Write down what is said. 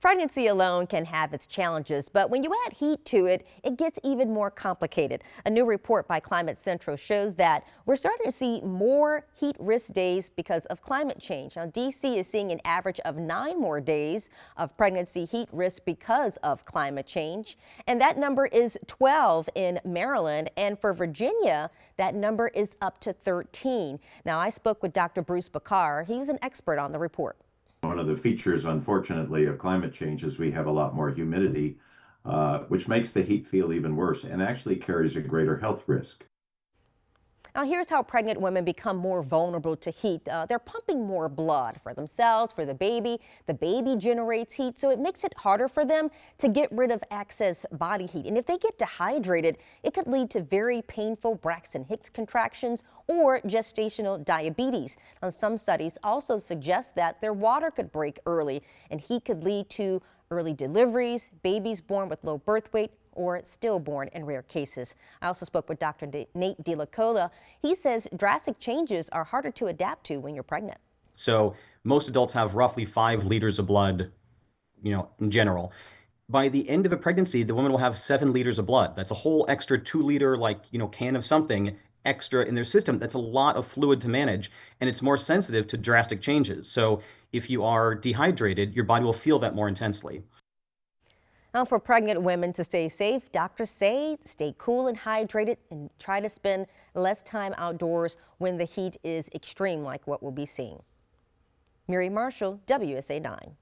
Pregnancy alone can have its challenges, but when you add heat to it, it gets even more complicated. A new report by Climate Central shows that we're starting to see more heat risk days because of climate change. Now, D.C. is seeing an average of 9 more days of pregnancy heat risk because of climate change. And that number is 12 in Maryland. And for Virginia, that number is up to 13. Now, I spoke with Dr. Bruce Bakar. He was an expert on the report. One of the features, unfortunately, of climate change is we have a lot more humidity, which makes the heat feel even worse and actually carries a greater health risk. Now, here's how pregnant women become more vulnerable to heat. They're pumping more blood for themselves, for the baby. The baby generates heat, so it makes it harder for them to get rid of excess body heat. And if they get dehydrated, it could lead to very painful Braxton Hicks contractions or gestational diabetes. Now, some studies also suggest that their water could break early, and heat could lead to early deliveries, babies born with low birth weight, or stillborn in rare cases. I also spoke with Dr. Nate DeLaCola. He says drastic changes are harder to adapt to when you're pregnant. So most adults have roughly 5 liters of blood, in general. By the end of a pregnancy, the woman will have 7 liters of blood. That's a whole extra 2-liter, can of something extra in their system. That's a lot of fluid to manage, and it's more sensitive to drastic changes. So if you are dehydrated, your body will feel that more intensely. Now, for pregnant women to stay safe, doctors say stay cool and hydrated and try to spend less time outdoors when the heat is extreme like what we'll be seeing. Miri Marshall, WSA 9.